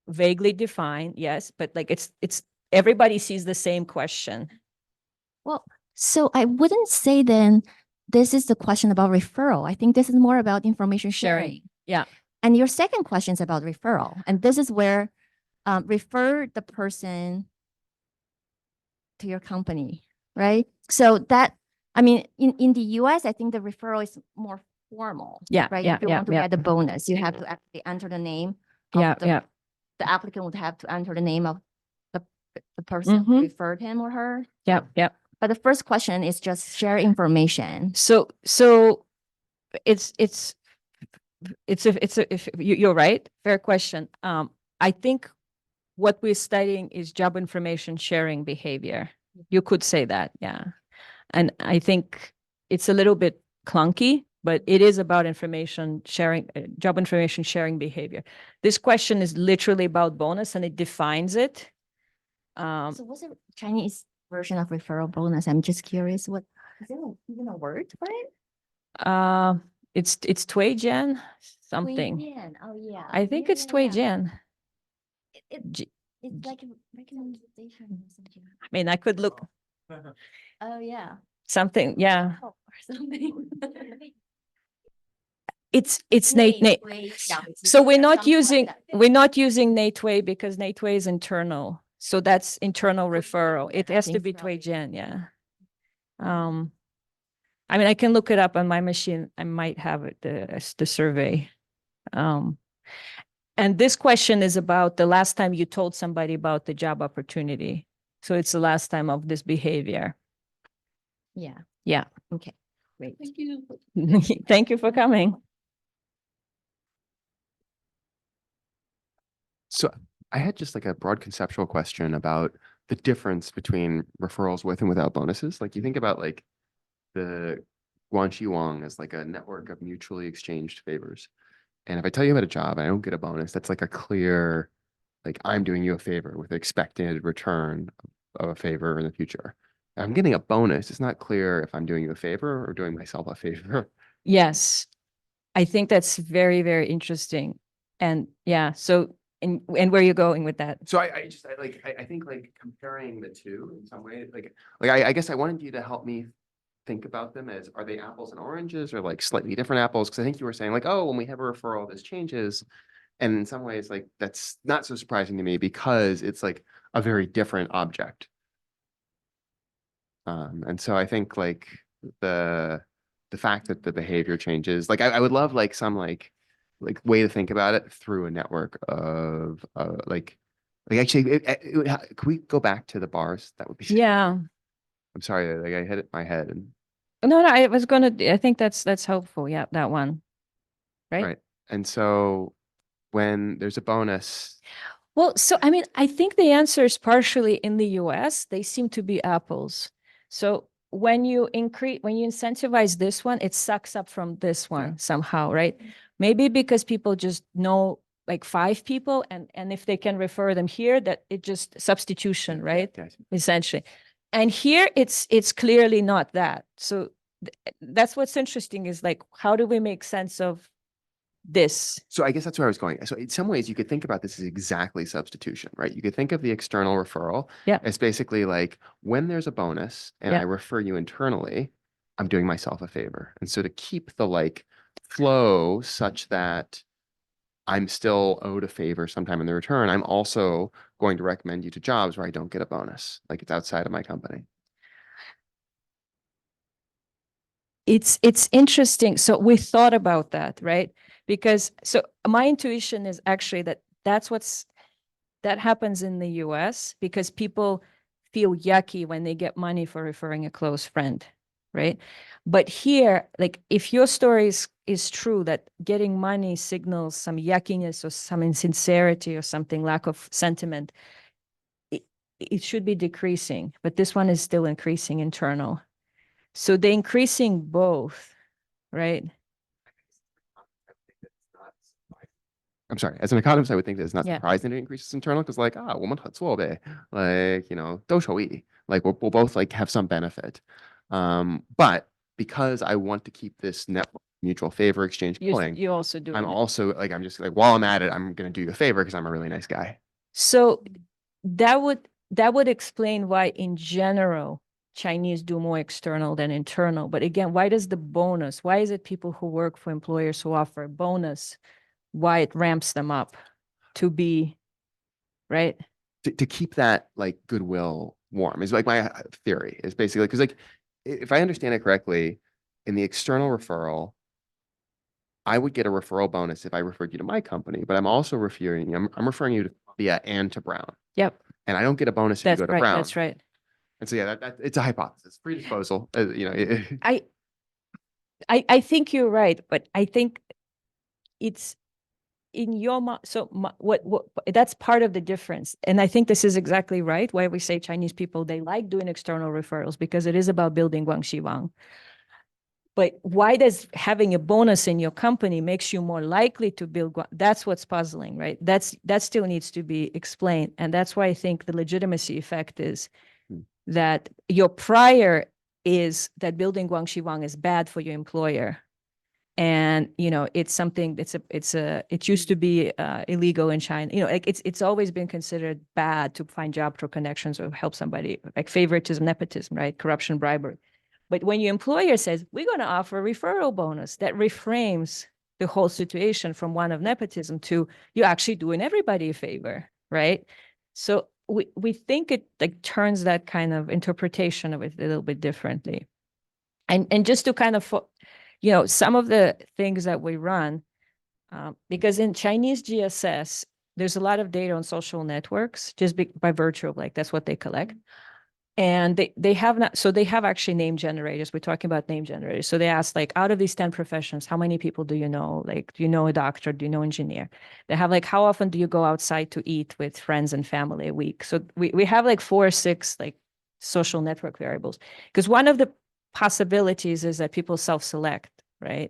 vaguely defined, yes, but like it's everybody sees the same question. Well, so I wouldn't say then this is the question about referral. I think this is more about information sharing. Yeah. And your second question is about referral. And this is where refer the person to your company, right? So that, I mean, in the US, I think the referral is more formal. Yeah, Right. yeah, If you yeah, want to yeah. get the bonus, you have to actually enter the name. Of Yeah, the, yeah. The applicant would have to enter the name of the person who referred him or her. Yeah, yeah. But the first question is just share information. So it's if you're right, fair question. I think what we're studying is job information sharing behavior. You could say that, yeah. And I think it's a little bit clunky, but it is about information sharing, job information sharing behavior. This question is literally about bonus and it defines it. So what's the Chinese version of referral bonus? I'm just curious. What is there even a word for it? It's Tui Jian something. Oh yeah. I think it's Tui Jian. G- It's like a recommendation or something. I mean, I could look Oh, yeah. something, yeah. Or something. It's Nate. So we're not using Nate Way because Nate Way is internal. So that's internal referral. It has to be Tway Jen, yeah. I mean, I can look it up on my machine. I might have it, the survey. And this question is about the last time you told somebody about the job opportunity. So it's the last time of this behavior. Yeah. Yeah. Okay. Great. Thank you. Thank you for coming. So I had just like a broad conceptual question about the difference between referrals with and without bonuses. Like you think about like the Guanxi Wang as like a network of mutually exchanged favors. And if I tell you about a job and I don't get a bonus, that's like a clear, like I'm doing you a favor with expected return of a favor in the future. If I'm getting a bonus, it's not clear if I'm doing you a favor or doing myself a favor. Yes. I think that's very, very interesting. And yeah, so and where are you going with that? So I think like comparing the two in some way, I guess I wanted you to help me think about them as, are they apples and oranges or like slightly different apples? Because I think you were saying like, oh, when we have a referral, this changes. And in some ways, like that's not so surprising to me because it's like a very different object. And so I think like the fact that the behavior changes, like I would love like some like way to think about it through a network of like actually could we go back to the bars? That would be Yeah. I'm sorry, like I hit it in my head and No, I was gonna, I think that's helpful. Yeah, that one. Right? right. And so when there's a bonus, Well, so I mean, I think the answer is partially in the US, they seem to be apples. So when you incentivize this one, it sucks up from this one somehow, right? Maybe because people just know like 5 people and if they can refer them here, that it just substitution, right? yes. Essentially. And here it's clearly not that. So that's what's interesting is like, how do we make sense of this? So I guess that's where I was going. So in some ways you could think about this as exactly substitution, right? You could think of the external referral Yeah. as basically like when there's a bonus and Yeah. I refer you internally, I'm doing myself a favor. And so to keep the like flow such that I'm still owed a favor sometime in the return, I'm also going to recommend you to jobs where I don't get a bonus, like it's outside of my company. It's interesting. So we thought about that, right? Because so my intuition is actually that that happens in the US because people feel yucky when they get money for referring a close friend, right? But here, like if your story is true that getting money signals some yuckiness or some insincerity or something, lack of sentiment, it should be decreasing, but this one is still increasing internal. So they're increasing both, right? I'm sorry, as an economist, I would think that it's not Yeah. surprising it increases internal because like, 我们合作呗, like, you know, 都受益, like we'll both like have some benefit. But because I want to keep this network mutual favor exchange going, You also do I'm it. also like, I'm just like, while I'm at it, I'm going to do you a favor because I'm a really nice guy. So that would explain why in general Chinese do more external than internal. But again, why does the bonus, why is it people who work for employers who offer a bonus, why it ramps them up to be, right? To keep that like goodwill warm is like my theory is basically because like if I understand it correctly, in the external referral, I would get a referral bonus if I referred you to my company, but I'm also referring I'm referring you to Via and to Brown. Yep. And I don't get a bonus if That's you go to right. Brown. That's right. And so yeah, that it's a hypothesis, predisposal. You know, I think you're right, but I think it's in your what that's part of the difference. And I think this is exactly right why we say Chinese people, they like doing external referrals because it is about building Guanxi Wang. But why does having a bonus in your company makes you more likely to build? That's what's puzzling, right? That still needs to be explained. And that's why I think the legitimacy effect is that your prior is that building Guanxi Wang is bad for your employer. And And, it's something, it used to be illegal in China. Like it's always been considered bad to find job through connections or help somebody, like favoritism, nepotism, right? Corruption, bribery. But when your employer says, we're going to offer a referral bonus, that reframes the whole situation from one of nepotism to you're actually doing everybody a favor, right? So we think it like turns that kind of interpretation of it a little bit differently. And just to kind of, some of the things that we run, because in Chinese GSS, there's a lot of data on social networks just by virtue of like, that's what they collect. And they have not, so they have actually name generators. We're talking about name generators. So they ask like, out of these 10 professions, how many people do you know? Like, do you know a doctor? Do you know an engineer? They have like, how often do you go outside to eat with friends and family a week? So we have like 4 or 6 like social network variables. Because one of the possibilities is that people self-select, right?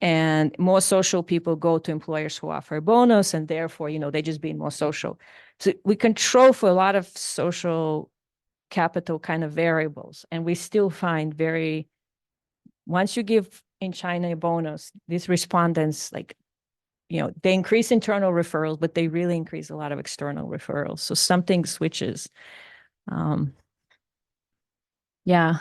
And more social people go to employers who offer a bonus, and therefore, they just being more social. So we control for a lot of social capital kind of variables. And we still find once you give in China a bonus, these respondents, like, they increase internal referrals, but they really increase a lot of external referrals. So something switches. Yeah.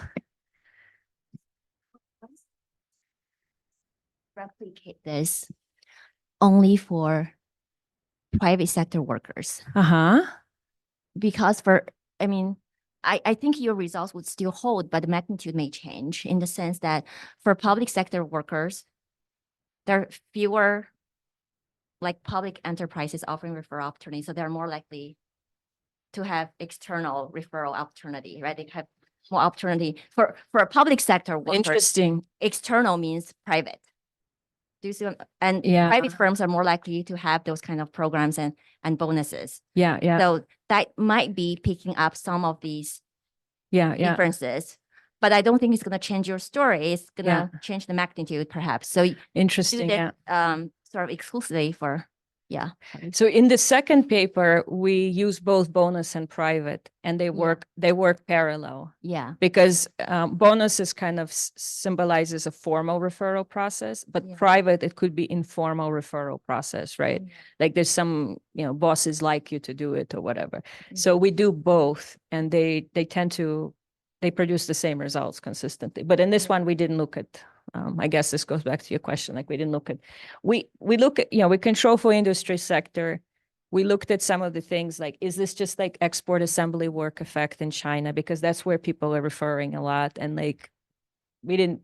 Replicate this only for private sector workers. Because I think your results would still hold, but the magnitude may change in the sense that for public sector workers, there are fewer like public enterprises offering referral opportunities. So they're more likely to have external referral opportunity, right? They have more opportunity for a public sector worker. Interesting. External means private. Do you see? And Yeah. private firms are more likely to have those kind of programs and bonuses. Yeah. So that might be picking up some of these Yeah. differences, but I don't think it's going to change your story. It's going to change the magnitude, perhaps. So Interesting. do that sort of exclusively for, So in the second paper, we use both bonus and private, and they work parallel. Yeah. Because bonuses kind of symbolizes a formal referral process, but private, it could be informal referral process, right? Like there's some, bosses like you to do it or whatever. So we do both, and they produce the same results consistently. But in this one, we didn't look at, I guess this goes back to your question, like we didn't look at, we look at, we control for industry sector. We looked at some of the things like, is this just like export assembly work effect in China? Because that's where people are referring a lot. And like, we didn't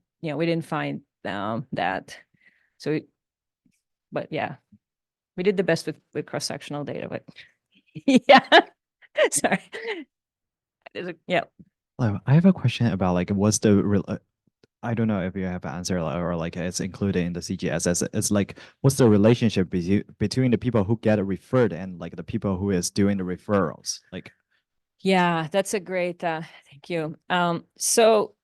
find that. So, but yeah, we did the best with cross-sectional data, but yeah, sorry. Yeah. I have a question about like, what's the I don't know if you have an answer or like it's included in the CGSS. It's like, what's the relationship between the people who get referred and like the people who is doing the referrals? Like, yeah, that's a great, thank you. So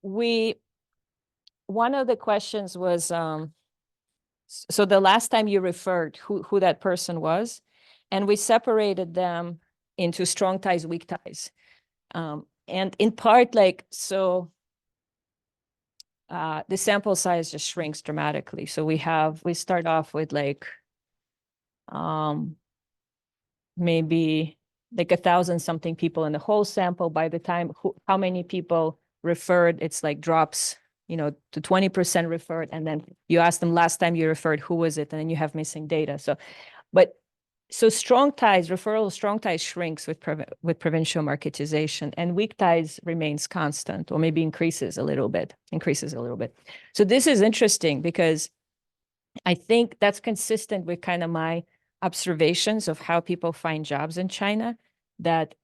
one of the questions was, so the last time you referred who that person was, and we separated them into strong ties, weak ties. And in part, like, so the sample size just shrinks dramatically. So we start off with like, maybe like 1,000 something people in the whole sample. By the time how many people referred, it's like drops, to 20% referred. And then you ask them last time you referred, who was it? And then you have missing data. So strong ties, strong ties shrinks with provincial marketization, and weak ties remains constant or maybe increases a little bit. So this is interesting because I think that's consistent with kind of my observations of how people find jobs in China, that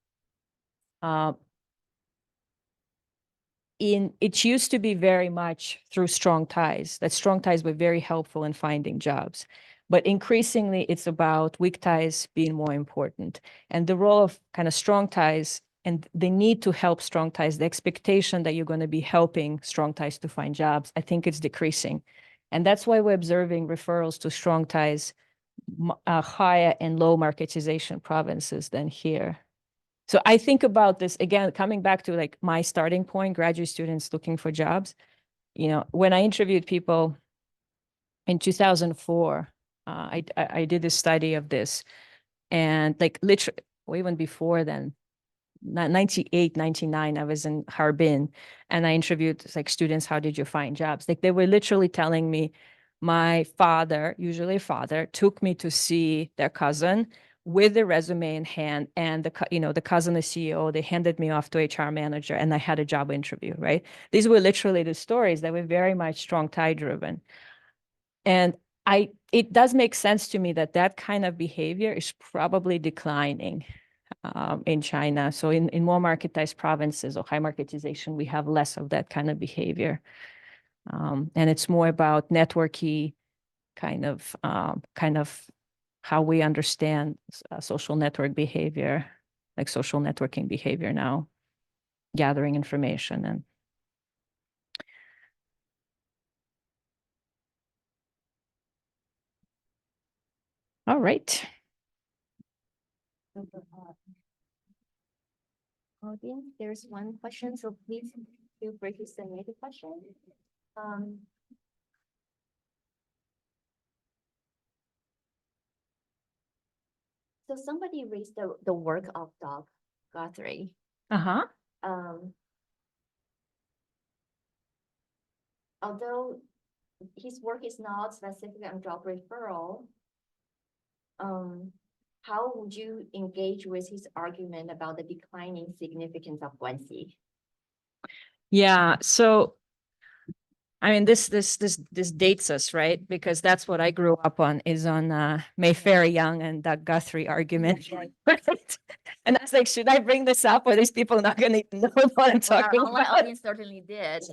it used to be very much through strong ties, that strong ties were very helpful in finding jobs. But increasingly, it's about weak ties being more important. And the role of kind of strong ties and the need to help strong ties, the expectation that you're going to be helping strong ties to find jobs, I think it's decreasing. And that's why we're observing referrals to strong ties higher in low marketization provinces than here. So I think about this, again, coming back to like my starting point, graduate students looking for jobs. when I interviewed people in 2004, I did a study of this, and like literally, or even before then, 98, 99, I was in Harbin, and I interviewed like students, how did you find jobs? Like they were literally telling me, my father, usually a father, took me to see their cousin with the resume in hand, and the cousin, the CEO, they handed me off to HR manager, and I had a job interview, right? These were literally the stories that were very much strong tie driven. And it does make sense to me that that kind of behavior is probably declining in China. So in more marketized provinces or high marketization, we have less of that kind of behavior. And it's more about networky kind of how we understand social network behavior, like social networking behavior now, gathering information. And all right. Audience, there's one question, so please feel free to submit the question. So somebody raised the work of Doug Guthrie. Uh-huh. Although his work is not specifically on job referral, how would you engage with his argument about the declining significance of Guanxi? Yeah. So, I mean, this dates us, right? Because that's what I grew up on, is on Mayfair Young and Doug Guthrie argument. Right? And I was like, should I bring this up, or these people not going to know what I'm Well, our talking online about? audience certainly did.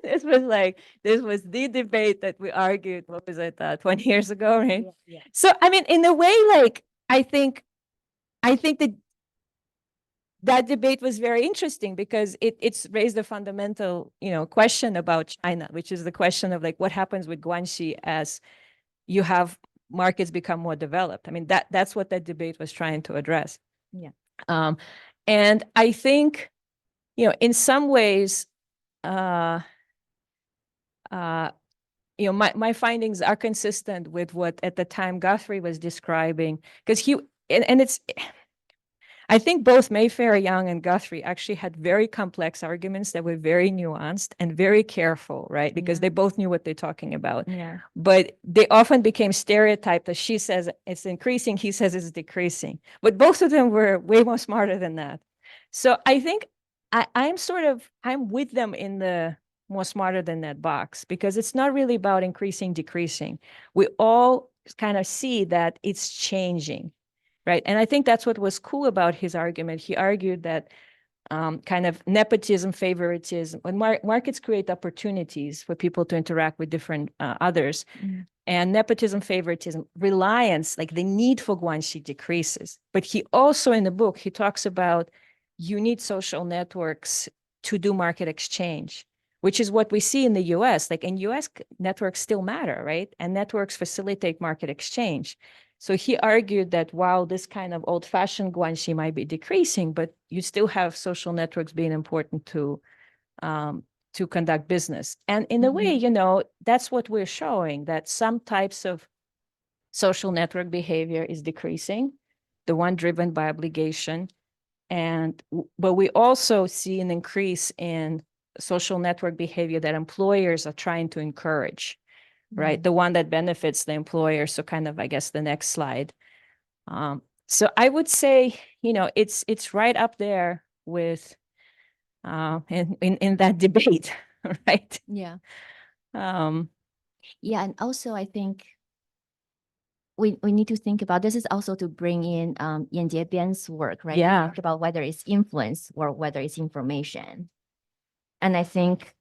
This was the debate that we argued, what was it, 20 years ago, right? Yeah. So, I mean, in a way, like, I think that debate was very interesting because it's raised a fundamental, question about China, which is the question of like, what happens with Guanxi as you have markets become more developed. I mean, that's what that debate was trying to address. Yeah. And I think, in some ways, my findings are consistent with what at the time Guthrie was describing, because I think both Mayfair Young and Guthrie actually had very complex arguments that were very nuanced and very careful, right? Because they both knew what they're talking about. Yeah. But they often became stereotyped, as she says it's increasing, he says it's decreasing. But both of them were way more smarter than that. So I think I'm with them in the more smarter than that box, because it's not really about increasing, decreasing. We all kind of see that it's changing. Right. And I think that's what was cool about his argument. He argued that kind of nepotism, favoritism, when markets create opportunities for people to interact with different others, and nepotism, favoritism, reliance, like the need for Guanxi decreases. But he also, in the book, he talks about you need social networks to do market exchange, which is what we see in the US. Like in US, networks still matter, right? And networks facilitate market exchange. So he argued that while this kind of old-fashioned Guanxi might be decreasing, but you still have social networks being important to conduct business. And in a way, that's what we're showing, that some types of social network behavior is decreasing, the one driven by obligation. But we also see an increase in social network behavior that employers are trying to encourage. Right, the one that benefits the employer. So kind of, I guess, the next slide. So I would say, it's right up there with in that debate, right? Yeah. Yeah, and also I think we need to think about, this is also to bring in Yan Jiebian's work, right? Yeah. Talk about whether it's influence or whether it's information. And I think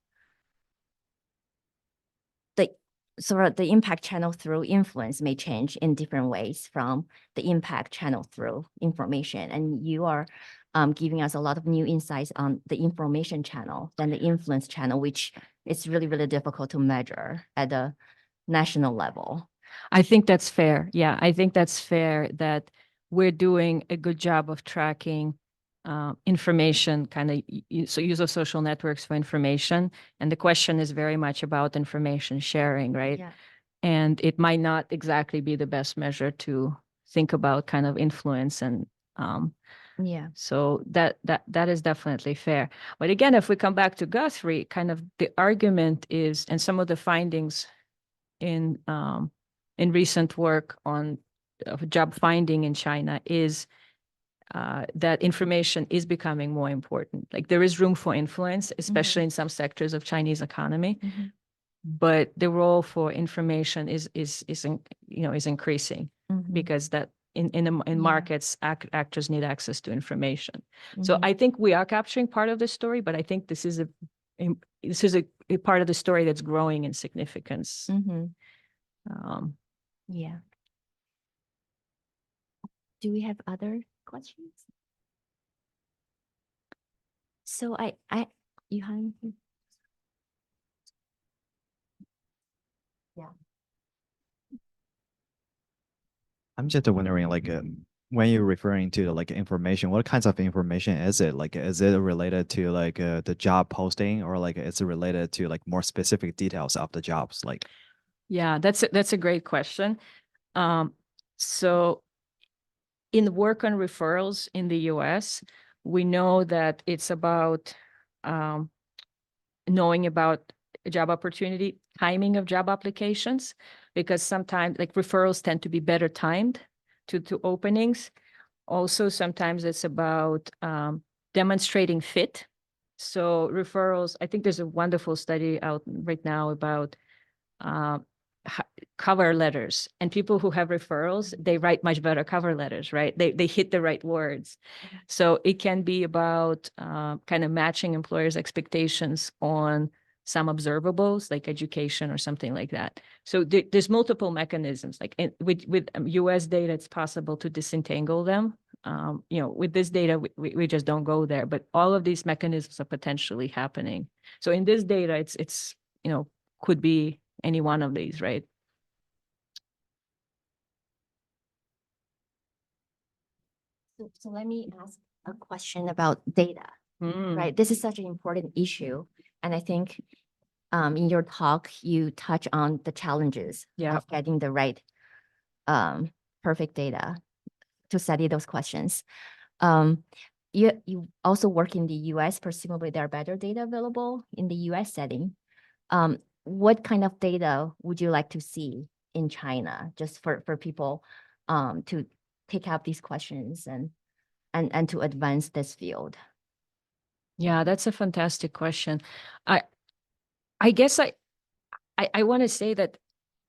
the impact channel through influence may change in different ways from the impact channel through information. And you are giving us a lot of new insights on the information channel than the influence channel, which is really, really difficult to measure at the national level. I think that's fair. Yeah, I think that's fair that we're doing a good job of tracking information kind of so use of social networks for information. And the question is very much about information sharing, right? Yeah. And it might not exactly be the best measure to think about kind of influence and Yeah. so that is definitely fair. But again, if we come back to Guthrie, kind of the argument is, and some of the findings in recent work on job finding in China is that information is becoming more important. Like there is room for influence, especially in some sectors of Chinese economy, but the role for information is increasing because that in markets actors need access to information. So I think we are capturing part of the story, but I think this is a part of the story that's growing in significance. Yeah. Do we have other questions? So you have anything? Yeah. I'm just wondering, like, when you're referring to like information, what kinds of information is it? Like, is it related to like the job posting, or like is it related to like more specific details of the jobs? Like, Yeah, that's a great question. So in work on referrals in the US, we know that it's about knowing about job opportunity, timing of job applications, because sometimes like referrals tend to be better timed to openings. Also, sometimes it's about demonstrating fit. So referrals, I think there's a wonderful study out right now about cover letters, and people who have referrals, they write much better cover letters, right? They hit the right words. So it can be about kind of matching employers' expectations on some observables like education or something like that. So there's multiple mechanisms. Like with US data, it's possible to disentangle them. With this data, we just don't go there, but all of these mechanisms are potentially happening. So in this data, it's could be any one of these, right? So let me ask a question about data, right? This is such an important issue. And I think in your talk, you touch on the challenges of getting the right perfect data to study those questions. You also work in the US, presumably there are better data available in the US setting. What kind of data would you like to see in China, just for people to take up these questions and to advance this field? Yeah, that's a fantastic question. I guess I want to say that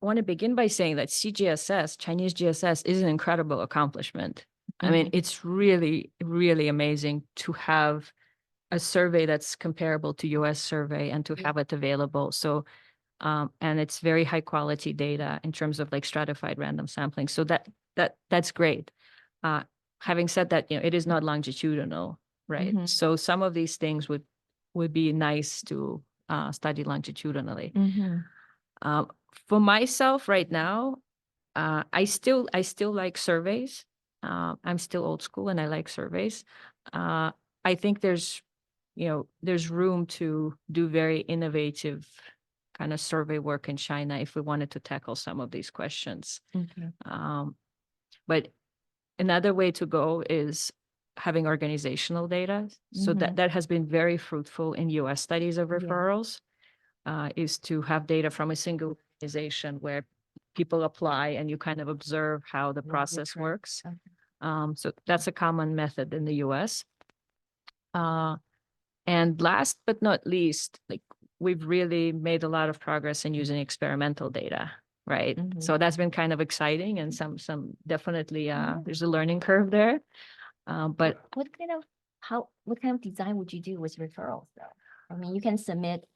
I want to begin by saying that CGSS, Chinese GSS, is an incredible accomplishment. I mean, it's really, really amazing to have a survey that's comparable to US survey and to have it available. So, and it's very high quality data in terms of like stratified random sampling. So that's great. Having said that, it is not longitudinal, right? So some of these things would be nice to study longitudinally. For myself right now, I still like surveys. I'm still old school and I like surveys. I think there's room to do very innovative kind of survey work in China if we wanted to tackle some of these questions. But another way to go is having organizational data. So that has been very fruitful in US studies of referrals, is to have data from a single organization where people apply and you kind of observe how the process works. So that's a common method in the US. And last but not least, like we've really made a lot of progress in using experimental data, right? So that's been kind of exciting, and some definitely there's a learning curve there. But what kind of design would you do with referrals though? I mean, you can submit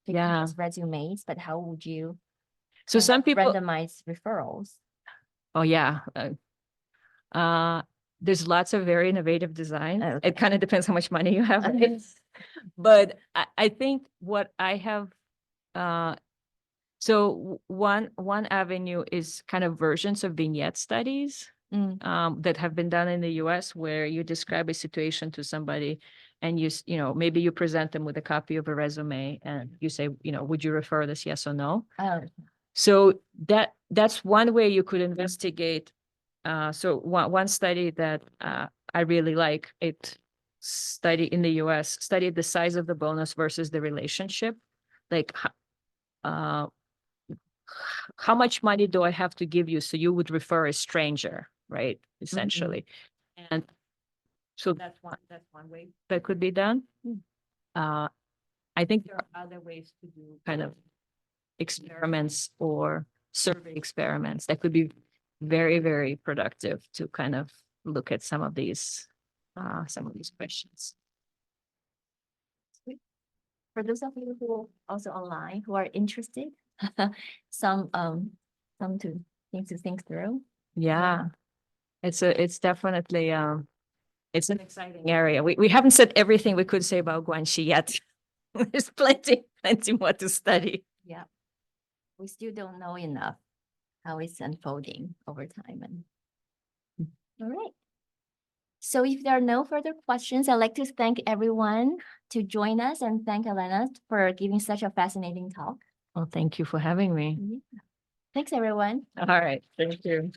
pictures, resumes, but how would you so some people randomize referrals? Oh yeah. There's lots of very innovative design. Okay. It kind of depends how much money you have. Right? But I think what I have, so one avenue is kind of versions of vignette studies. that have been done in the US where you describe a situation to somebody and maybe you present them with a copy of a resume and you say, would you refer this, yes or no? Oh, So that's one way you could investigate. So one study that I really like, study in the US, studied the size of the bonus versus the relationship. Like, how much money do I have to give you so you would refer a stranger, right? Essentially. And so that's one way that could be done. I think there are other ways to do kind of experiments or survey experiments that could be very, very productive to kind of look at some of these questions. for those of you who also online who are interested, some things to think through. Yeah. It's definitely it's an exciting area. We haven't said everything we could say about Guanxi yet. There's plenty more to study. Yeah. We still don't know enough how it's unfolding over time. And all right. So if there are no further questions, I'd like to thank everyone to join us and thank Elena for giving such a fascinating talk. Well, thank you for having me. Yeah. Thanks, everyone. All right. Thank you.